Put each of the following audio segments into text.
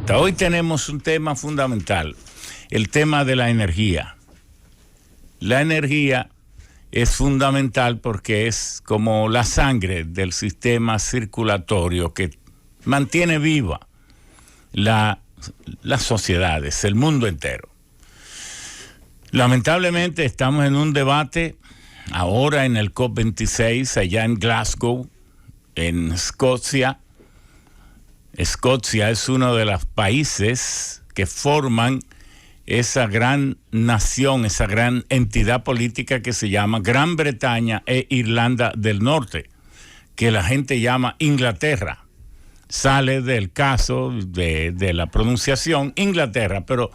correcta. Hoy tenemos un tema fundamental, el tema de la energía. La energía es fundamental porque es como la sangre del sistema circulatorio que mantiene viva las sociedades, el mundo entero. Lamentablemente estamos en un debate ahora en el COP26 allá en Glasgow, en Escocia. Escocia es uno de los países que forman esa gran nación, esa gran entidad política que se llama Gran Bretaña e Irlanda del Norte, que la gente llama Inglaterra. Sale del caso de la pronunciación Inglaterra, pero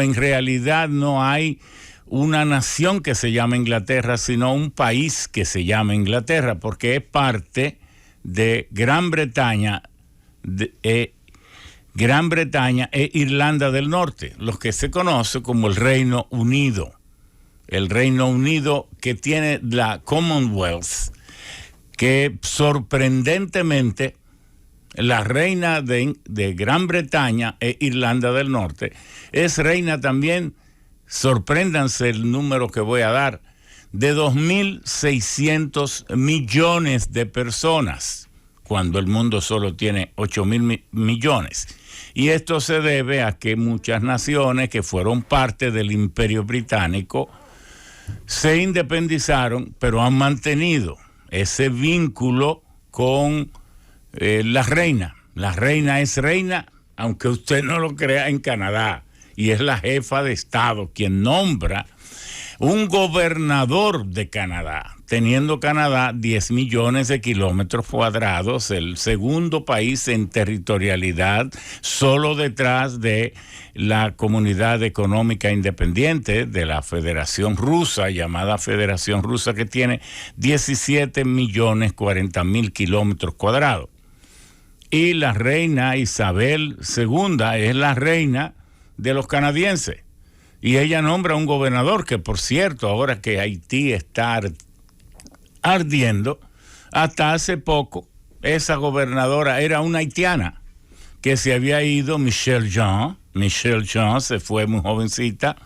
en realidad no hay una nación que se llama Inglaterra, sino un país que se llama Inglaterra, porque es parte de Gran Bretaña e Irlanda del Norte, lo que se conoce como el Reino Unido. El Reino Unido que tiene la Commonwealth, que sorprendentemente la reina de Gran Bretaña e Irlanda del Norte es reina también, sorpréndanse el número que voy a dar, de 2.600 millones de personas, cuando el mundo solo tiene 8.000 millones. Y esto se debe a que muchas naciones que fueron parte del Imperio Británico se independizaron, pero han mantenido ese vínculo con la reina. La reina es reina, aunque usted no lo crea, en Canadá, y es la jefa de Estado quien nombra un gobernador de Canadá, teniendo Canadá 10 millones de kilómetros cuadrados, el segundo país en territorialidad, solo detrás de la Comunidad Económica Independiente de la Federación Rusa, llamada Federación Rusa, que tiene 17 millones 40 mil kilómetros cuadrados. Y la reina Isabel II es la reina de los canadienses. Y ella nombra un gobernador que, por cierto, ahora que Haití está ardiendo, hasta hace poco esa gobernadora era una haitiana que se había ido, Michelle Jean. Michelle Jean se fue muy jovencita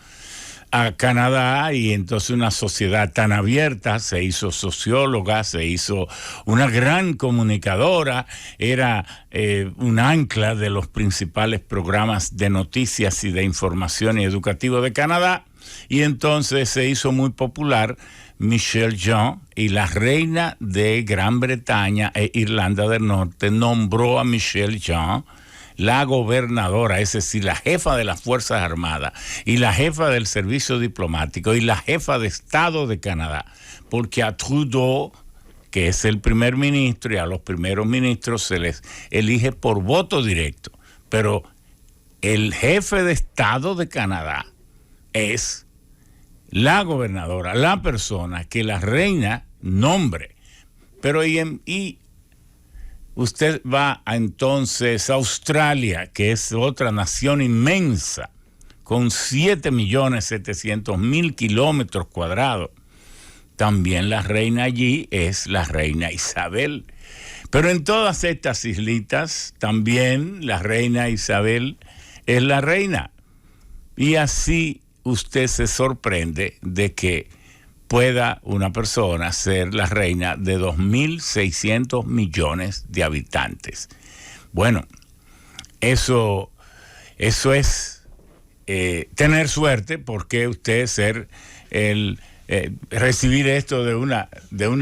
a Canadá, y entonces una sociedad tan abierta, se hizo socióloga, se hizo una gran comunicadora, era un ancla de los principales programas de noticias y de información y educativo de Canadá, y entonces se hizo muy popular Michelle Jean, y la reina de Gran Bretaña e Irlanda del Norte nombró a Michelle Jean la gobernadora, es decir, la jefa de las Fuerzas Armadas y la jefa del Servicio Diplomático y la jefa de Estado de Canadá, porque a Trudeau, que es el primer ministro, y a los primeros ministros se les elige por voto directo, pero el jefe de Estado de Canadá es la gobernadora, la persona que la reina nombre. Pero y usted va entonces a Australia, que es otra nación inmensa, con 7.700.000 kilómetros cuadrados. También la reina allí es la reina Isabel. Pero en todas estas islitas también la reina Isabel es la reina. Y así usted se sorprende de que pueda una persona ser la reina de 2.600 millones de habitantes. Bueno, eso es tener suerte, porque usted recibir esto de una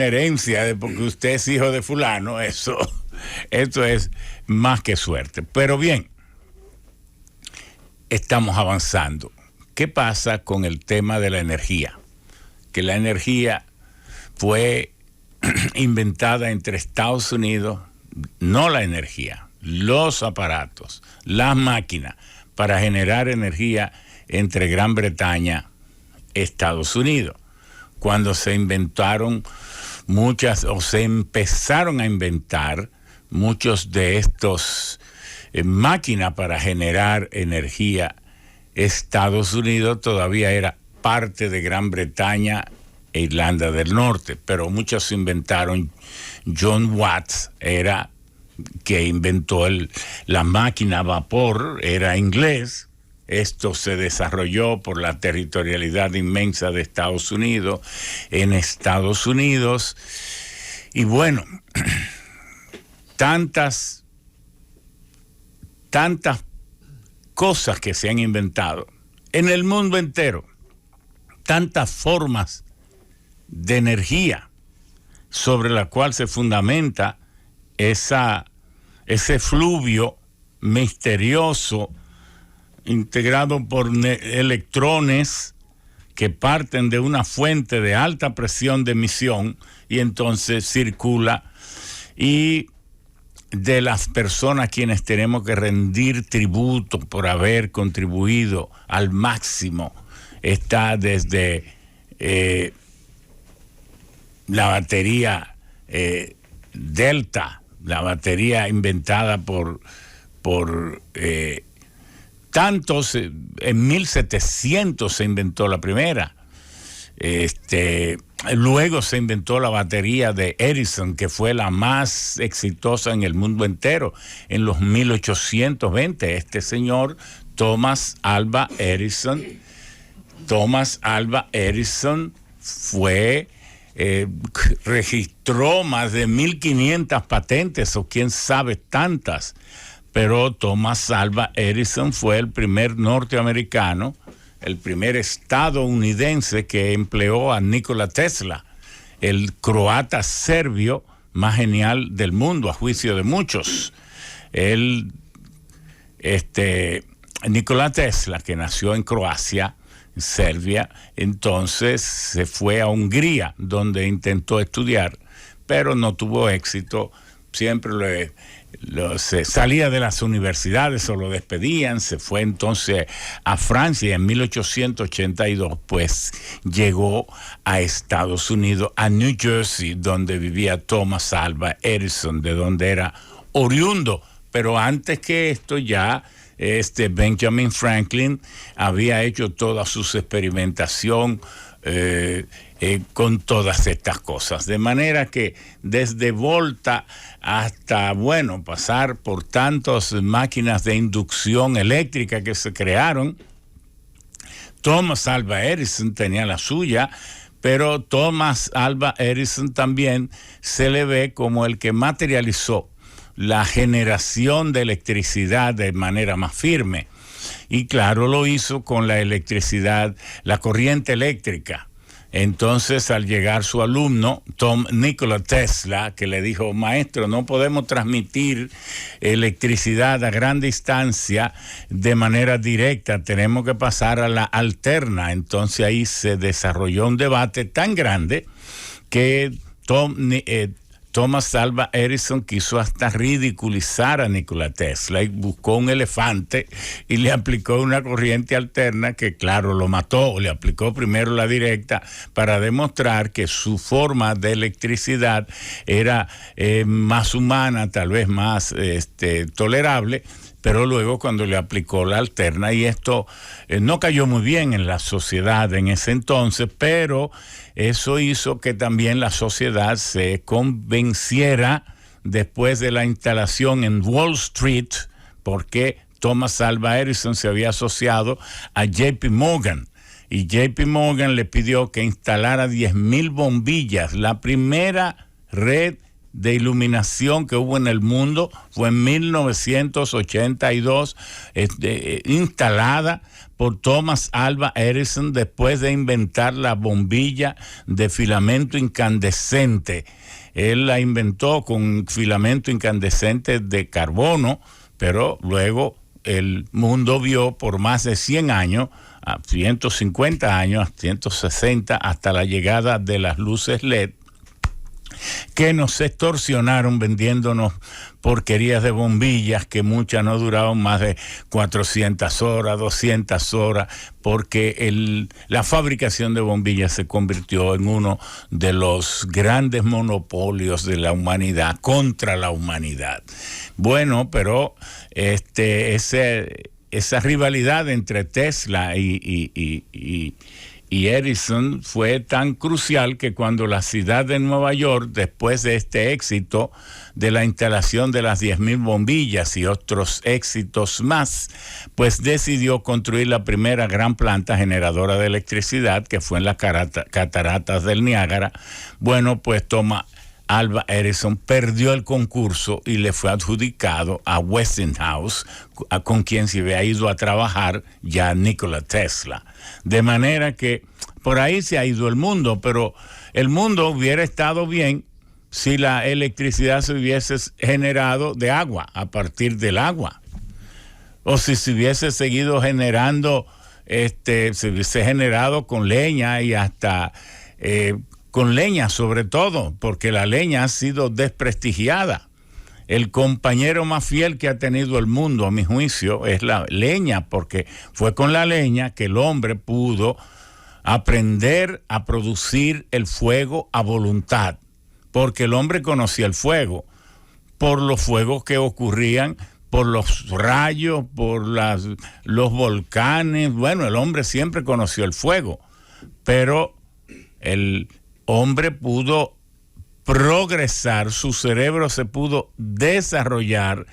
herencia, porque usted es hijo de fulano, esto es más que suerte. Pero bien, estamos avanzando. ¿Qué pasa con el tema de la energía? Que la energía fue inventada entre Estados Unidos, no la energía, los aparatos, las máquinas para generar energía entre Gran Bretaña y Estados Unidos. Cuando se inventaron se empezaron a inventar muchos de estos máquinas para generar energía, Estados Unidos todavía era parte de Gran Bretaña e Irlanda del Norte, pero muchos se inventaron. John Watts era que inventó la máquina a vapor, era inglés. Esto se desarrolló por la territorialidad inmensa de Estados Unidos, en Estados Unidos. Y bueno, tantas cosas que se han inventado en el mundo entero, tantas formas de energía sobre la cual se fundamenta ese fluvio misterioso integrado por electrones que parten de una fuente de alta presión de emisión y entonces circula, y de las personas quienes tenemos que rendir tributo por haber contribuido al máximo está desde la batería Delta, la batería inventada por tantos, en 1700 se inventó la primera. Luego se inventó la batería de Edison, que fue la más exitosa en el mundo entero, en los 1820. Este señor, Thomas Alva Edison, registró más de 1500 patentes, o quién sabe tantas. Pero Thomas Alva Edison fue el primer norteamericano, el primer estadounidense que empleó a Nikola Tesla, el croata serbio más genial del mundo, a juicio de muchos. Nikola Tesla, que nació en Croacia, Serbia, entonces se fue a Hungría, donde intentó estudiar, pero no tuvo éxito. Siempre se salía de las universidades o lo despedían. Se fue entonces a Francia y en 1882 pues llegó a Estados Unidos, a New Jersey, donde vivía Thomas Alva Edison, de donde era oriundo. Pero antes que esto ya Benjamin Franklin había hecho toda su experimentación con todas estas cosas, de manera que desde Volta hasta, pasar por tantas máquinas de inducción eléctrica que se crearon. Thomas Alva Edison tenía la suya, pero Thomas Alva Edison también se le ve como el que materializó la generación de electricidad de manera más firme. Y claro, lo hizo con la electricidad, la corriente eléctrica. Entonces, al llegar su alumno, Nikola Tesla, que le dijo: maestro, no podemos transmitir electricidad a gran distancia de manera directa, tenemos que pasar a la alterna. Entonces ahí se desarrolló un debate tan grande que Thomas Alva Edison quiso hasta ridiculizar a Nikola Tesla y buscó un elefante y le aplicó una corriente alterna que, claro, lo mató. Le aplicó primero la directa para demostrar que su forma de electricidad era más humana, tal vez más tolerable. Pero luego cuando le aplicó la alterna, y esto no cayó muy bien en la sociedad en ese entonces, pero eso hizo que también la sociedad se convenciera después de la instalación en Wall Street, porque Thomas Alva Edison se había asociado a JP Morgan, y JP Morgan le pidió que instalara 10,000 bombillas. La primera red de iluminación que hubo en el mundo fue en 1982, instalada por Thomas Alva Edison después de inventar la bombilla de filamento incandescente. Él la inventó con filamento incandescente de carbono, pero luego el mundo vio por más de 100 años, a 150 años, 160, hasta la llegada de las luces LED, que nos extorsionaron vendiéndonos porquerías de bombillas que muchas no duraban más de 400 horas, 200 horas, porque la fabricación de bombillas se convirtió en uno de los grandes monopolios de la humanidad, contra la humanidad. Bueno, pero esa rivalidad entre Tesla y Y Edison fue tan crucial que cuando la ciudad de Nueva York, después de este éxito de la instalación de las 10,000 bombillas y otros éxitos más, pues decidió construir la primera gran planta generadora de electricidad, que fue en las cataratas del Niágara. Bueno, pues Thomas Alva Edison perdió el concurso y le fue adjudicado a Westinghouse, con quien se había ido a trabajar ya Nikola Tesla. De manera que por ahí se ha ido el mundo, pero el mundo hubiera estado bien si la electricidad se hubiese generado de agua, a partir del agua. O si se hubiese seguido generando, se hubiese generado con leña y hasta con leña sobre todo, porque la leña ha sido desprestigiada. El compañero más fiel que ha tenido el mundo, a mi juicio, es la leña, porque fue con la leña que el hombre pudo aprender a producir el fuego a voluntad, porque el hombre conocía el fuego por los fuegos que ocurrían, por los rayos, por los volcanes. Bueno, el hombre siempre conoció el fuego, pero el hombre pudo progresar, su cerebro se pudo desarrollar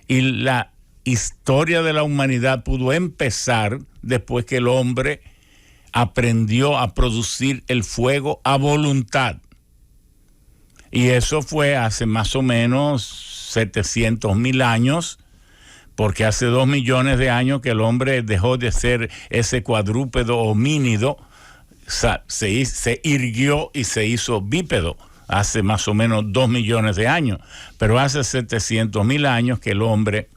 y la historia de la humanidad pudo empezar después que el hombre aprendió a producir el fuego a voluntad. Y eso fue hace más o menos 700,000 años, porque hace 2 millones de años que el hombre dejó de ser ese cuadrúpedo homínido, se irguió y se hizo bípedo. Hace más o menos 2 millones de años, pero hace 700,000 años que el hombre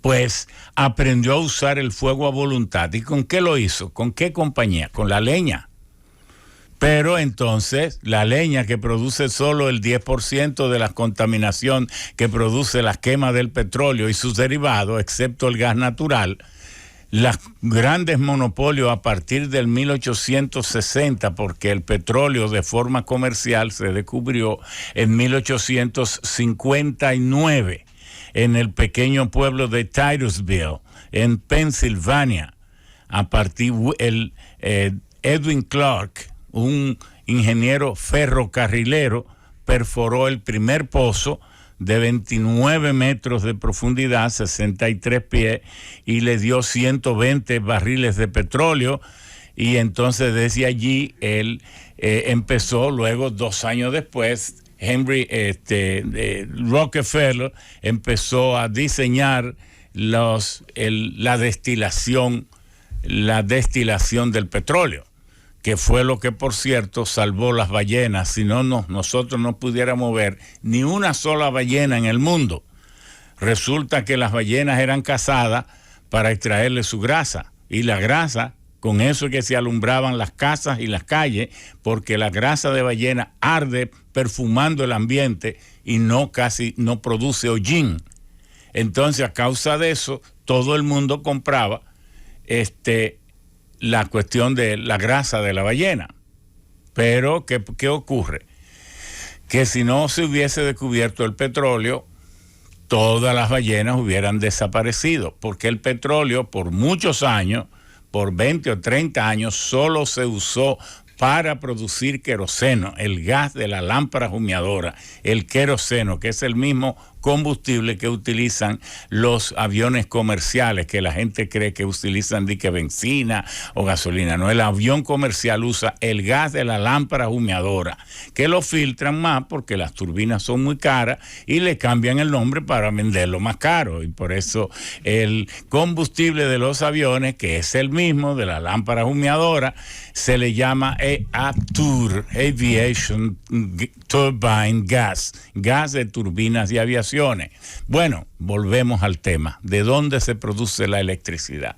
pues aprendió a usar el fuego a voluntad. ¿Y con qué lo hizo? ¿Con qué compañía? Con la leña. Pero entonces la leña, que produce solo el 10% de la contaminación que produce la quema del petróleo y sus derivados, excepto el gas natural, los grandes monopolios a partir del 1860, porque el petróleo de forma comercial se descubrió en 1859 en el pequeño pueblo de Titusville, en Pensilvania. A partir Edwin Clark, un ingeniero ferrocarrilero, perforó el primer pozo de 29 metros de profundidad, 63 pies, y le dio 120 barriles de petróleo. Y entonces desde allí él empezó, luego 2 años después, Rockefeller empezó a diseñar la destilación del petróleo, que fue lo que, por cierto, salvó las ballenas. Si no, nosotros no pudiéramos ver ni una sola ballena en el mundo. Resulta que las ballenas eran cazadas para extraerle su grasa, y la grasa, con eso es que se alumbraban las casas y las calles, porque la grasa de ballena arde perfumando el ambiente y casi no produce hollín. Entonces, a causa de eso, todo el mundo compraba la cuestión de la grasa de la ballena. Pero, ¿qué ocurre? Que si no se hubiese descubierto el petróleo, todas las ballenas hubieran desaparecido, porque el petróleo por muchos años, por 20 o 30 años, solo se usó para producir queroseno, el gas de la lámpara humeadora, el queroseno, que es el mismo combustible que utilizan los aviones comerciales, que la gente cree que utilizan benzina o gasolina. No, el avión comercial usa el gas de la lámpara humeadora, que lo filtran más porque las turbinas son muy caras y le cambian el nombre para venderlo más caro. Y por eso el combustible de los aviones, que es el mismo de la lámpara humeadora, se le llama ATUR, Aviation Turbine Gas, gas de turbinas de aviación. Bueno, volvemos al tema. ¿De dónde se produce la electricidad?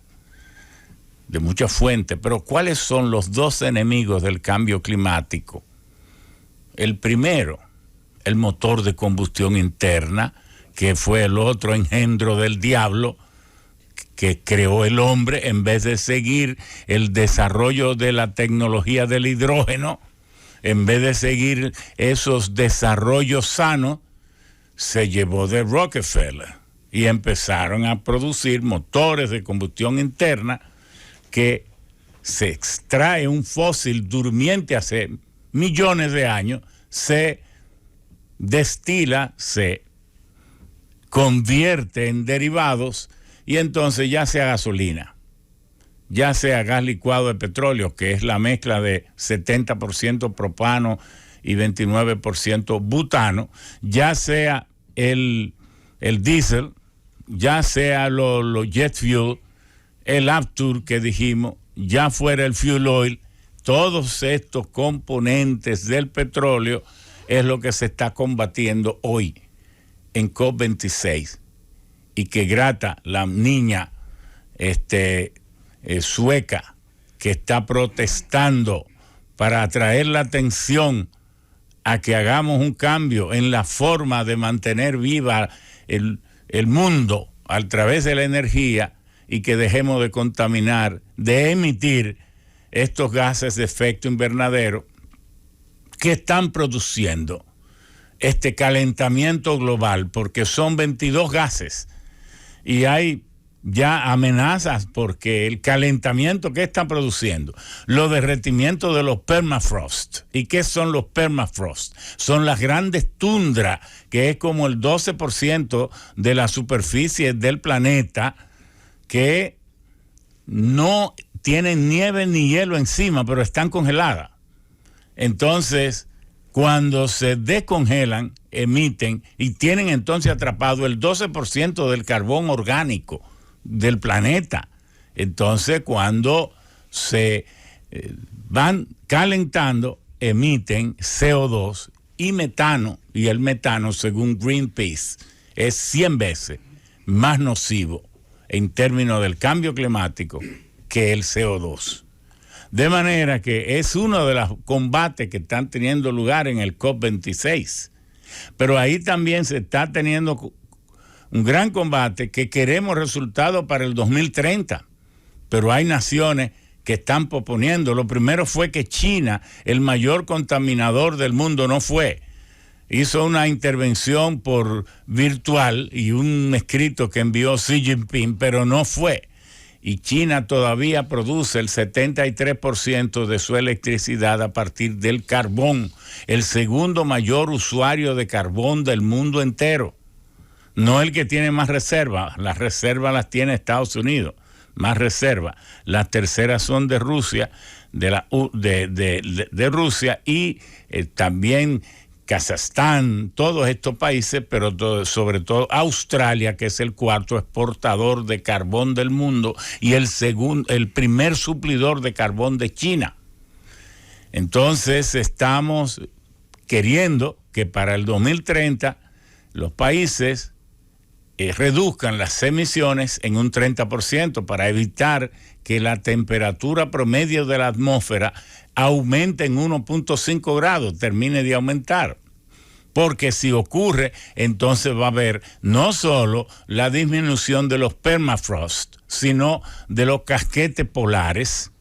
De muchas fuentes, pero ¿cuáles son los 2 enemigos del cambio climático? El primero, el motor de combustión interna, que fue el otro engendro del diablo que creó el hombre, en vez de seguir el desarrollo de la tecnología del hidrógeno, en vez de seguir esos desarrollos sanos, se llevó de Rockefeller y empezaron a producir motores de combustión interna que se extrae un fósil durmiente hace millones de años, se destila, se convierte en derivados y entonces ya sea gasolina, ya sea gas licuado de petróleo, que es la mezcla de 70% propano y 29% butano, ya sea el diésel, ya sea los jet fuel, el Aptur que dijimos, ya fuera el fuel oil, todos estos componentes del petróleo es lo que se está combatiendo hoy en COP26 y que Greta, la niña sueca que está protestando para atraer la atención a que hagamos un cambio en la forma de mantener viva el mundo a través de la energía y que dejemos de contaminar, de emitir estos gases de efecto invernadero que están produciendo este calentamiento global, porque son 22 gases y hay ya amenazas porque el calentamiento que está produciendo, los derretimientos de los permafrost. ¿Y qué son los permafrost? Son las grandes tundras, que es como el 12% de la superficie del planeta, que no tienen nieve ni hielo encima, pero están congeladas. Entonces, cuando se descongelan, emiten y tienen entonces atrapado el 12% del carbón orgánico del planeta. Entonces, cuando se van calentando, emiten CO2 y metano, y el metano, según Greenpeace, es 100 veces más nocivo en términos del cambio climático que el CO2. De manera que es uno de los combates que están teniendo lugar en el COP26. Pero ahí también se está teniendo un gran combate que queremos resultados para el 2030. Pero hay naciones que están proponiendo. Lo primero fue que China, el mayor contaminador del mundo, no fue. Hizo una intervención por virtual y un escrito que envió Xi Jinping, pero no fue. Y China todavía produce el 73% de su electricidad a partir del carbón, el segundo mayor usuario de carbón del mundo entero. No el que tiene más reservas, las reservas las tiene Estados Unidos, más reservas. Las terceras son de Rusia, de Rusia y también Kazajstán, todos estos países, pero sobre todo Australia, que es el cuarto exportador de carbón del mundo y el primer suplidor de carbón de China. Entonces estamos queriendo que para el 2030 los países reduzcan las emisiones en un 30% para evitar que la temperatura promedio de la atmósfera aumente en 1.5 grados, termine de aumentar. Porque si ocurre, entonces va a haber no solo la disminución de los permafrost, sino de los casquetes polares,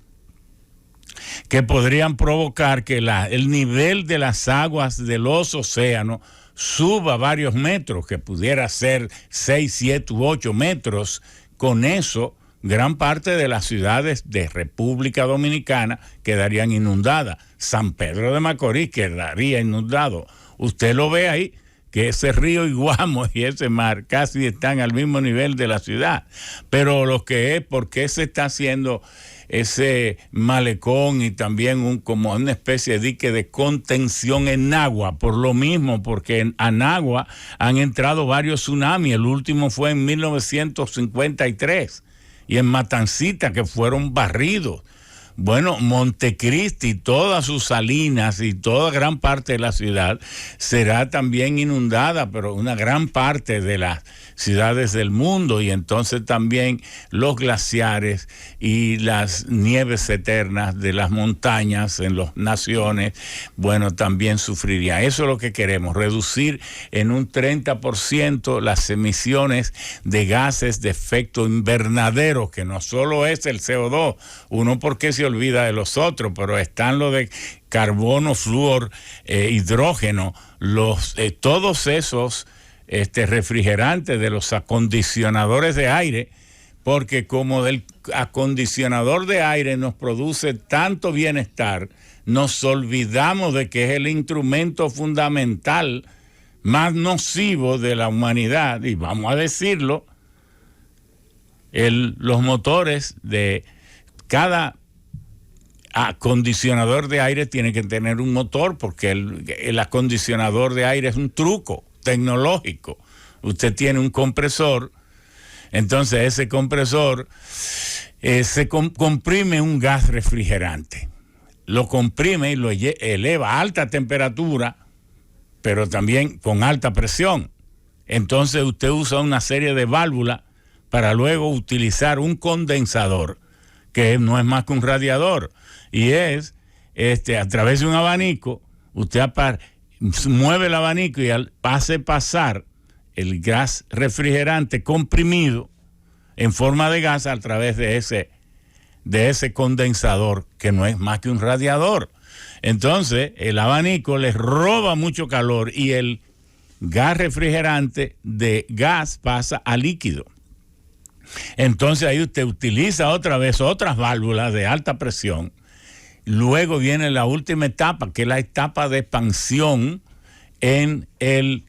que podrían provocar que el nivel de las aguas de los océanos suba varios metros, que pudiera ser 6, 7 u 8 metros. Con eso, gran parte de las ciudades de República Dominicana quedarían inundadas. San Pedro de Macorís quedaría inundado. Usted lo ve ahí, que ese río Iguamo y ese mar casi están al mismo nivel de la ciudad. Pero lo que es, ¿por qué se está haciendo ese malecón y también como una especie de dique de contención en Nagua? Por lo mismo, porque en Nagua han entrado varios tsunamis. El último fue en 1953 y en Matancita, que fueron barridos. Bueno, Montecristi, todas sus salinas y toda gran parte de la ciudad será también inundada, pero una gran parte de las ciudades del mundo, y entonces también los glaciares y las nieves eternas de las montañas en las naciones, bueno, también sufriría. Eso es lo que queremos, reducir en un 30% las emisiones de gases de efecto invernadero, que no solo es el CO2, uno porque se olvida de los otros, pero están los de carbono, flúor, hidrógeno, todos esos refrigerantes de los acondicionadores de aire, porque como el acondicionador de aire nos produce tanto bienestar, nos olvidamos de que es el instrumento fundamental más nocivo de la humanidad, y vamos a decirlo, los motores de cada acondicionador de aire tiene que tener un motor, porque el acondicionador de aire es un truco tecnológico. Usted tiene un compresor, entonces ese compresor se comprime un gas refrigerante, lo comprime y lo eleva a alta temperatura, pero también con alta presión. Entonces usted usa una serie de válvulas para luego utilizar un condensador, que no es más que un radiador, y es a través de un abanico. Usted mueve el abanico y hace pasar el gas refrigerante comprimido en forma de gas a través de ese condensador, que no es más que un radiador. Entonces el abanico les roba mucho calor y el gas refrigerante de gas pasa a líquido. Entonces ahí usted utiliza otra vez otras válvulas de alta presión. Luego viene la última etapa, que es la etapa de expansión en el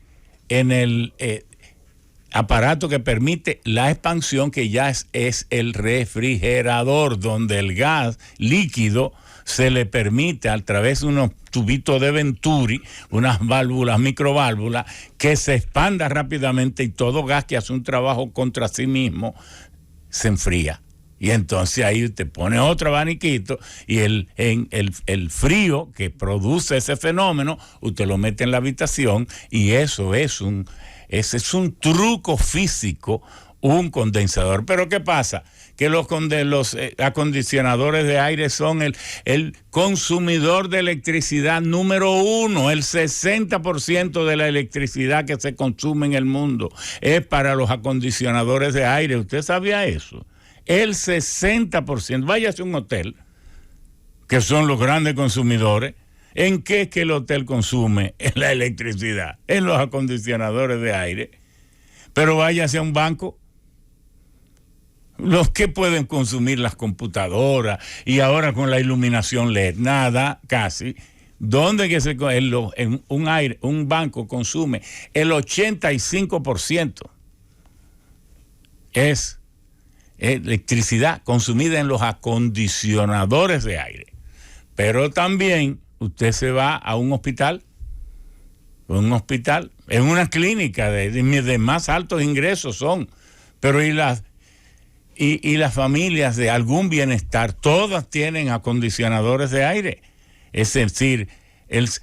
aparato que permite la expansión, que ya es el refrigerador, donde el gas líquido se le permite a través de unos tubitos de Venturi, unas válvulas, microválvulas, que se expanda rápidamente, y todo gas que hace un trabajo contra sí mismo se enfría. Y entonces ahí usted pone otro abaniquito y el frío que produce ese fenómeno, usted lo mete en la habitación, y ese es un truco físico, un condensador. Pero ¿qué pasa? Que los acondicionadores de aire son el consumidor de electricidad número uno. El 60% de la electricidad que se consume en el mundo es para los acondicionadores de aire. ¿Usted sabía eso? El 60%. Váyase a un hotel, que son los grandes consumidores. ¿En qué es que el hotel consume? En la electricidad, en los acondicionadores de aire. Pero váyase a un banco, los que pueden consumir las computadoras, y ahora con la iluminación LED, nada, casi. ¿Dónde que un banco consume el 85%? Es electricidad consumida en los acondicionadores de aire. Pero también usted se va a un hospital, en una clínica de más altos ingresos son, pero y las familias de algún bienestar, todas tienen acondicionadores de aire. Es decir,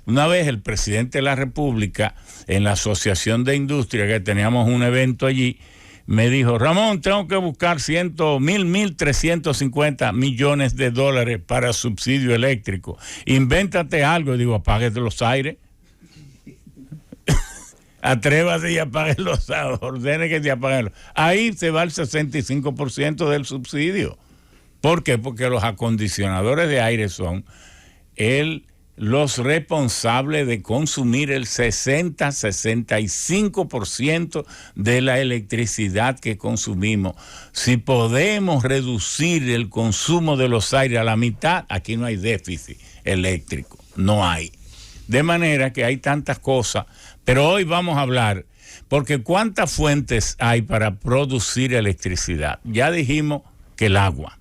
una vez el presidente de la República, en la Asociación de Industria, que teníamos un evento allí, me dijo: Ramón, tengo que buscar 1.350 millones de dólares para subsidio eléctrico. Invéntate algo. Y digo: apáguete los aires. Atrévase y apague los aires. Ordene que se apaguen. Ahí se va el 65% del subsidio. ¿Por qué? Porque los acondicionadores de aire son los responsables de consumir el 65% de la electricidad que consumimos. Si podemos reducir el consumo de los aires a la mitad, aquí no hay déficit eléctrico, no hay. De manera que hay tantas cosas, pero hoy vamos a hablar, porque ¿cuántas fuentes hay para producir electricidad? Ya dijimos que el agua,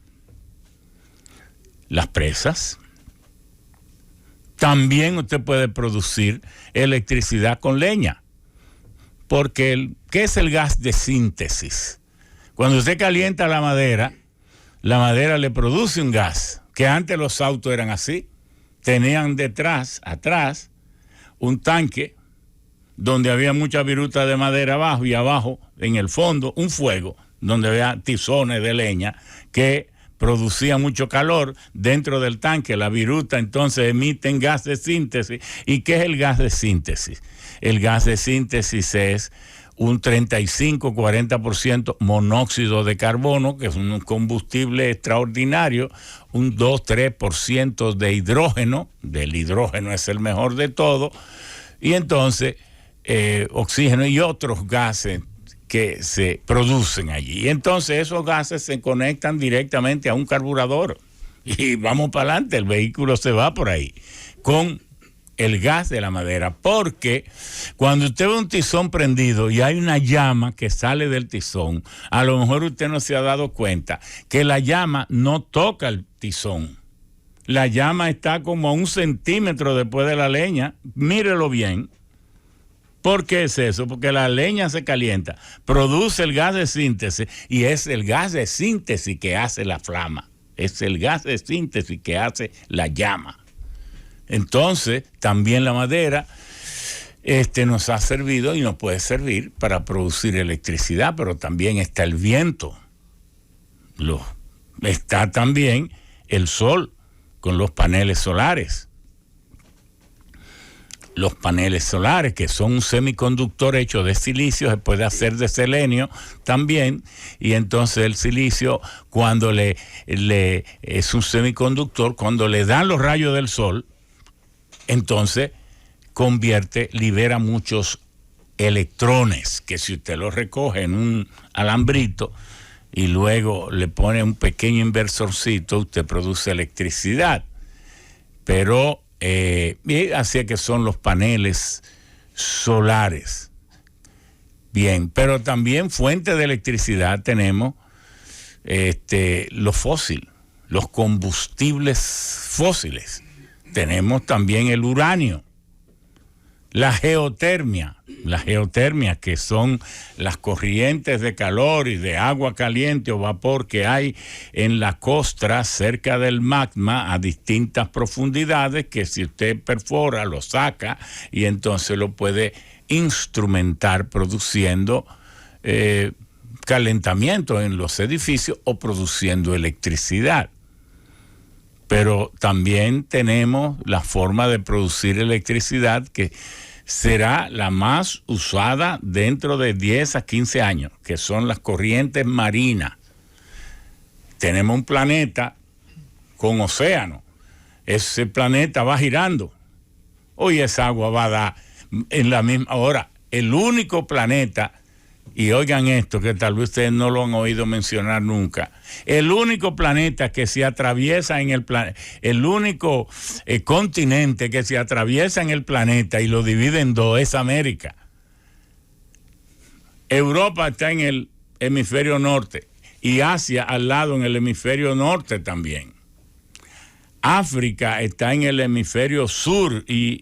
las presas. También usted puede producir electricidad con leña, porque ¿qué es el gas de síntesis? Cuando usted calienta la madera le produce un gas, que antes los autos eran así, tenían atrás, un tanque donde había mucha viruta de madera abajo, y abajo, en el fondo, un fuego, donde había tizones de leña que producía mucho calor dentro del tanque. La viruta entonces emiten gas de síntesis. ¿Y qué es el gas de síntesis? El gas de síntesis es un 35-40% monóxido de carbono, que es un combustible extraordinario, un 2-3% de hidrógeno, del hidrógeno es el mejor de todo, y entonces oxígeno y otros gases que se producen allí. Y entonces esos gases se conectan directamente a un carburador y vamos para adelante, el vehículo se va por ahí con el gas de la madera, porque cuando usted ve un tizón prendido y hay una llama que sale del tizón, a lo mejor usted no se ha dado cuenta que la llama no toca el tizón. La llama está como a 1 centímetro después de la leña. Mírelo bien. ¿Por qué es eso? Porque la leña se calienta, produce el gas de síntesis y es el gas de síntesis que hace la flama. Es el gas de síntesis que hace la llama. Entonces, también la madera nos ha servido y nos puede servir para producir electricidad, pero también está el viento. Está también el sol con los paneles solares. Los paneles solares, que son un semiconductor hecho de silicio, se puede hacer de selenio también, y entonces el silicio, cuando es un semiconductor, cuando le dan los rayos del sol, entonces libera muchos electrones, que si usted los recoge en un alambrito y luego le pone un pequeño inversorcito, usted produce electricidad. Pero así que son los paneles solares. Bien, pero también fuente de electricidad tenemos los fósiles, los combustibles fósiles. Tenemos también el uranio, la geotermia, que son las corrientes de calor y de agua caliente o vapor que hay en la costra cerca del magma a distintas profundidades, que si usted perfora lo saca y entonces lo puede instrumentar produciendo calentamiento en los edificios o produciendo electricidad. Pero también tenemos la forma de producir electricidad que será la más usada dentro de 10 a 15 años, que son las corrientes marinas. Tenemos un planeta con océano. Ese planeta va girando. Hoy esa agua va a dar en la misma hora. El único planeta, y oigan esto que tal vez ustedes no lo han oído mencionar nunca, el único planeta que se atraviesa en el único continente que se atraviesa en el planeta y lo divide en dos es América. Europa está en el hemisferio norte y Asia al lado en el hemisferio norte también. África está en el hemisferio sur y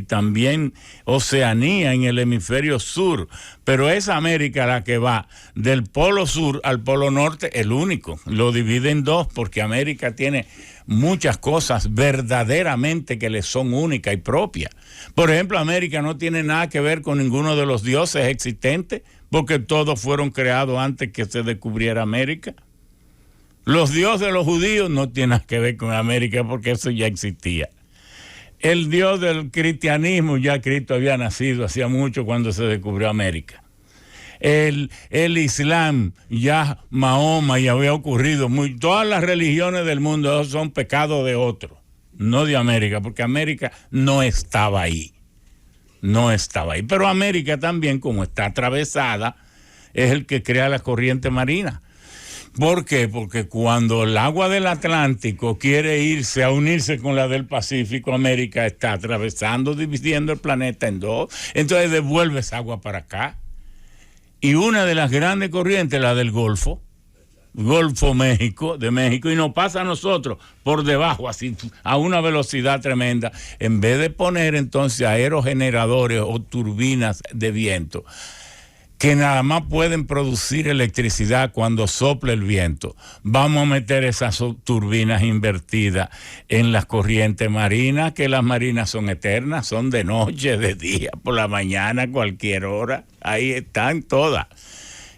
también Oceanía en el hemisferio sur, pero es América la que va del polo sur al polo norte, el único. Lo divide en dos porque América tiene muchas cosas verdaderamente que le son únicas y propias. Por ejemplo, América no tiene nada que ver con ninguno de los dioses existentes porque todos fueron creados antes que se descubriera América. Los dioses de los judíos no tienen nada que ver con América porque eso ya existía. El dios del cristianismo, ya Cristo había nacido hacía mucho cuando se descubrió América. El Islam, ya Mahoma, ya había ocurrido. Todas las religiones del mundo son pecados de otros, no de América, porque América no estaba ahí. No estaba ahí. Pero América también, como está atravesada, es el que crea la corriente marina. ¿Por qué? Porque cuando el agua del Atlántico quiere irse a unirse con la del Pacífico, América está atravesando, dividiendo el planeta en dos, entonces devuelve esa agua para acá. Y una de las grandes corrientes, la del Golfo México, de México, y nos pasa a nosotros por debajo, así a una velocidad tremenda, en vez de poner entonces aerogeneradores o turbinas de viento, que nada más pueden producir electricidad cuando sople el viento. Vamos a meter esas turbinas invertidas en las corrientes marinas, que las marinas son eternas, son de noche, de día, por la mañana, cualquier hora, ahí están todas.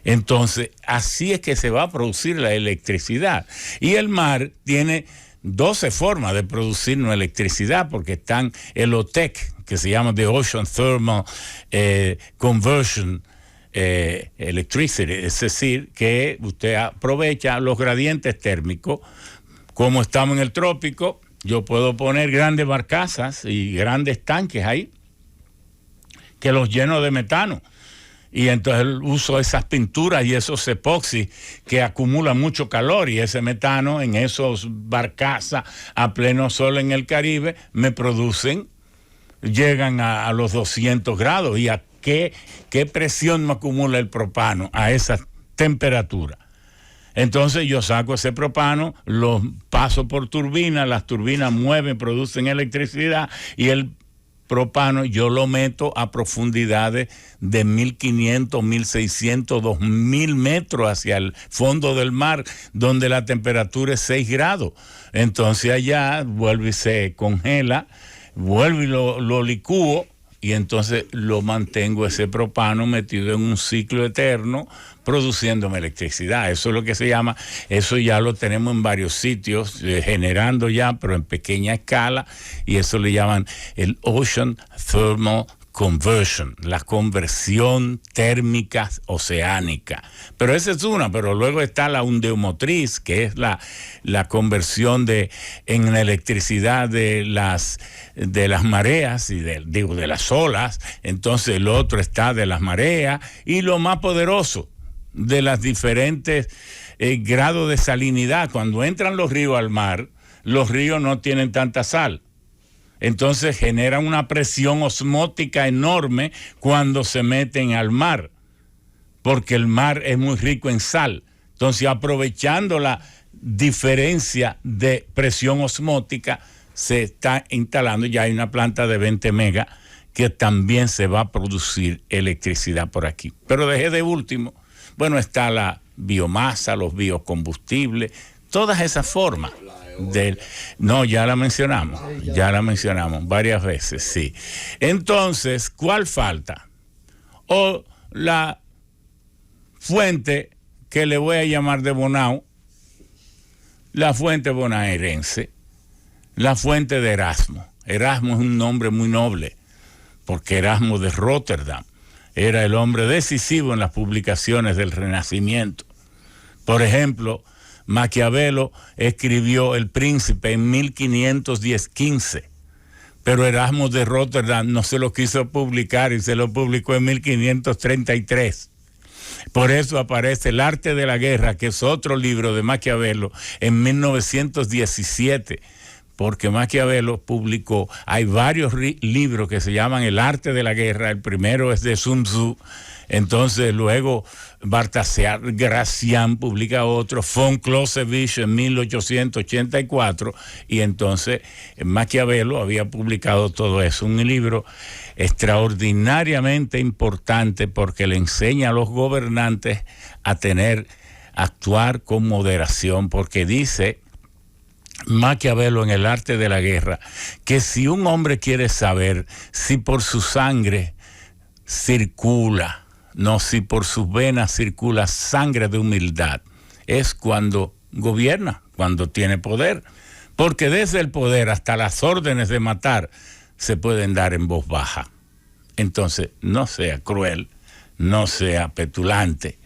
Entonces, así es que se va a producir la electricidad. Y el mar tiene 12 formas de producirnos electricidad, porque están el OTEC, que se llama The Ocean Thermal Conversion Electricity, es decir, que usted aprovecha los gradientes térmicos. Como estamos en el trópico, yo puedo poner grandes barcazas y grandes tanques ahí que los lleno de metano Y entonces uso esas pinturas y esos epoxi que acumulan mucho calor, y ese metano en esos barcazas a pleno sol en el Caribe me producen, llegan a los 200 grados. ¿Y a qué presión me acumula el propano a esa temperatura? Entonces yo saco ese propano, lo paso por turbinas, las turbinas mueven, producen electricidad, y el propano yo lo meto a profundidades de 1500, 1600, 2000 metros hacia el fondo del mar, donde la temperatura es 6 grados. Entonces allá vuelve y se congela, vuelvo y lo licúo, y entonces lo mantengo ese propano metido en un ciclo eterno, produciéndome electricidad. Eso es lo que se llama, eso ya lo tenemos en varios sitios, generando ya, pero en pequeña escala, y eso le llaman el Ocean Thermal Conversion, la conversión térmica oceánica. Pero esa es una, pero luego está la ondeomotriz, que es la conversión en electricidad de las mareas y de las olas. Entonces el otro está de las mareas, y lo más poderoso, de las diferentes grados de salinidad. Cuando entran los ríos al mar, los ríos no tienen tanta sal. Entonces generan una presión osmótica enorme cuando se meten al mar, porque el mar es muy rico en sal. Entonces, aprovechando la diferencia de presión osmótica, se está instalando, ya hay una planta de 20 megas que también se va a producir electricidad por aquí. Pero dejé de último, bueno, está la biomasa, los biocombustibles, todas esas formas. No, ya la mencionamos varias veces, sí. Entonces, ¿cuál falta? O la fuente que le voy a llamar de Bonao, la fuente bonaerense, la fuente de Erasmo. Erasmo es un nombre muy noble, porque Erasmo de Rotterdam era el hombre decisivo en las publicaciones del Renacimiento. Por ejemplo, Maquiavelo escribió El Príncipe en 1515, pero Erasmo de Rotterdam no se lo quiso publicar y se lo publicó en 1533. Por eso aparece El Arte de la Guerra, que es otro libro de Maquiavelo, en 1917, porque Maquiavelo publicó, hay varios libros que se llaman El Arte de la Guerra. El primero es de Sun Tzu. Entonces luego Baltasar Gracián publica otro, von Clausewitz en 1884, y entonces Maquiavelo había publicado todo eso. Un libro extraordinariamente importante porque le enseña a los gobernantes a actuar con moderación, porque dice Maquiavelo en El Arte de la Guerra que si un hombre quiere saber si por su sangre circula, no, si por sus venas circula sangre de humildad, es cuando gobierna, cuando tiene poder. Porque desde el poder hasta las órdenes de matar se pueden dar en voz baja. Entonces, no sea cruel, no sea petulante,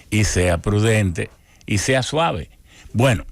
y sea prudente, y sea suave. Bueno,